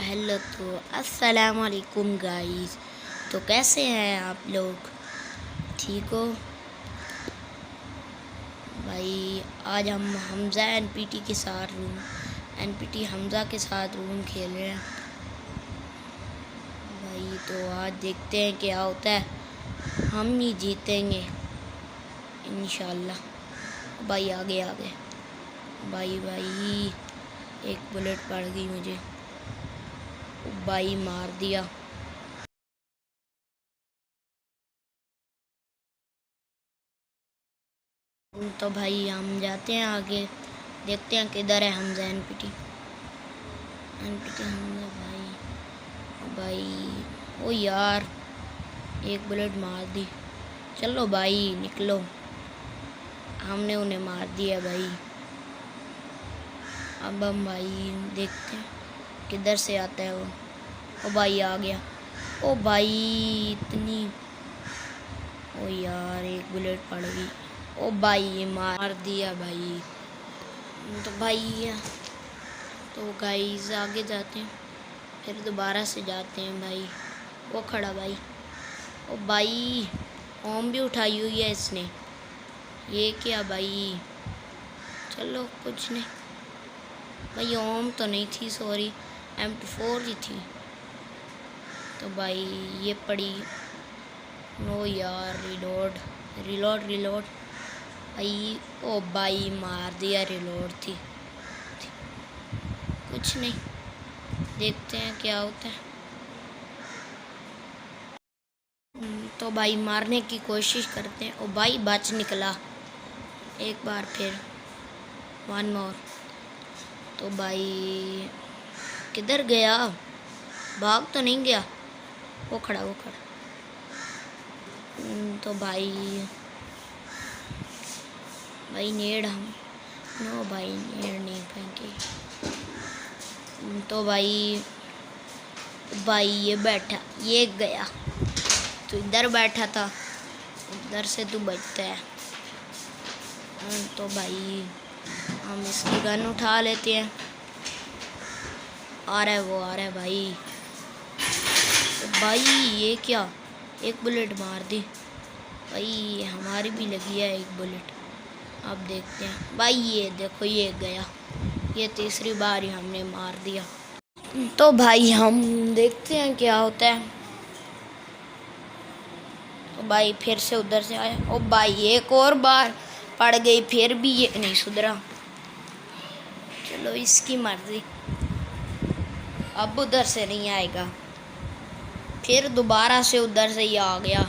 Hello तो अस्सलाम वालेकुम गाइस। तो कैसे हैं आप लोग, ठीक हो भाई? आज हम हमज़ा एनपीटी के साथ एनपीटी हमज़ा के साथ रूम खेल रहे हैं भाई। तो आज देखते हैं क्या होता है। हम ही जीतेंगे इंशाल्लाह। भाई आगे आगे भाई एक बुलेट पड़ गई मुझे, भाई मार दिया। तो भाई हम जाते हैं आगे, देखते हैं किधर है हमज़ा एनपीटी हमज़ा भाई। ओ यार एक बुलेट मार दी। चलो भाई निकलो, हमने उन्हें मार दिया भाई। अब हम भाई देखते हैं किधर से आता है वो। ओ भाई आ गया। ओ भाई इतनी, ओ यार एक बुलेट पड़ गई। ओ भाई मार दिया भाई। तो भाई तो गाइस आगे जाते हैं, फिर दोबारा से जाते हैं भाई। वो खड़ा भाई। ओ भाई ओम भी उठाई हुई है इसने, ये क्या भाई? चलो कुछ नहीं भाई, ओम तो नहीं थी, सॉरी M24 ही थी। तो भाई ये पड़ी। नो यार रिलोड भाई। ओ भाई मार दिया, रिलोड थी। कुछ नहीं, देखते हैं क्या होता है। तो भाई मारने की कोशिश करते हैं। ओ भाई बच निकला एक बार फिर, वन मोर। तो भाई किधर गया? भाग तो नहीं गया? वो खड़ा। तो भाई नेड हम नो भाई नेड नहीं फेंके। तो भाई ये बैठा, ये गया। तो इधर बैठा था, उधर से तू बचता है। तो भाई हम इसकी गन उठा लेते हैं। आ रहा है भाई। तो भाई ये क्या, एक बुलेट मार दी भाई, हमारी भी लगी है एक बुलेट। अब देखते हैं भाई, ये देखो ये गया, ये तीसरी बार ही हमने मार दिया। तो भाई हम देखते हैं क्या होता है। तो भाई फिर से उधर से आया। ओ भाई एक और बार पड़ गई, फिर भी ये नहीं सुधरा। चलो इसकी मर्जी, अब उधर से नहीं आएगा। फिर दोबारा से उधर से ही आ गया।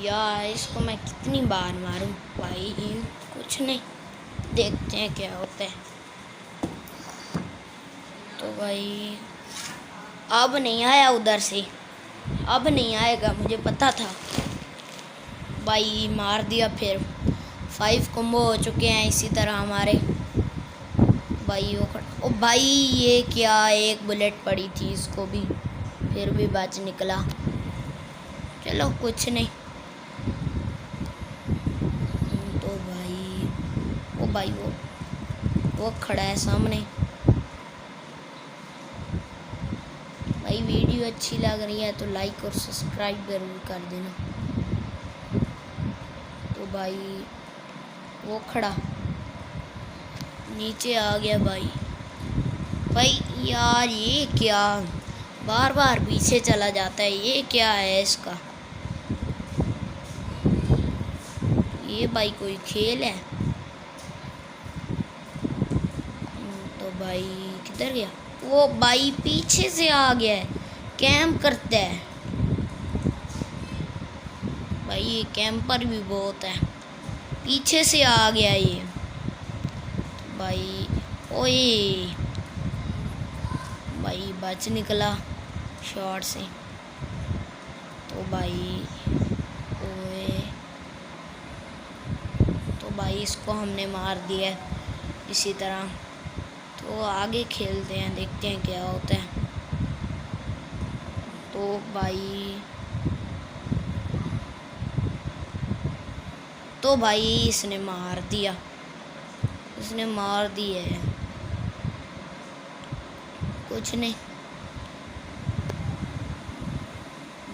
यार इसको मैं कितनी बार मारूं भाई? कुछ नहीं, देखते हैं क्या होता है। तो भाई अब नहीं आया उधर से, अब नहीं आएगा, मुझे पता था भाई। मार दिया। फिर 5 कॉम्बो हो चुके हैं इसी तरह हमारे भाई। ओ भाई ये क्या, एक बुलेट पड़ी थी इसको भी, फिर भी बच निकला। चलो कुछ नहीं। तो भाई वो खड़ा है सामने भाई। वीडियो अच्छी लग रही है तो लाइक और सब्सक्राइब जरूर कर देना। तो भाई वो खड़ा नीचे आ गया भाई यार ये क्या, बार बार पीछे चला जाता है, ये क्या है इसका? ये भाई कोई खेल है? तो भाई किधर गया? वो भाई पीछे से आ गया है, कैंप करता है भाई। ये कैंपर भी बहुत है, पीछे से आ गया ये भाई। ओए भाई बच निकला शॉट से। तो भाई ओए, तो भाई इसको हमने मार दिया इसी तरह। तो आगे खेलते हैं, देखते हैं क्या होता है। तो भाई इसने मार दिया, है कुछ नहीं,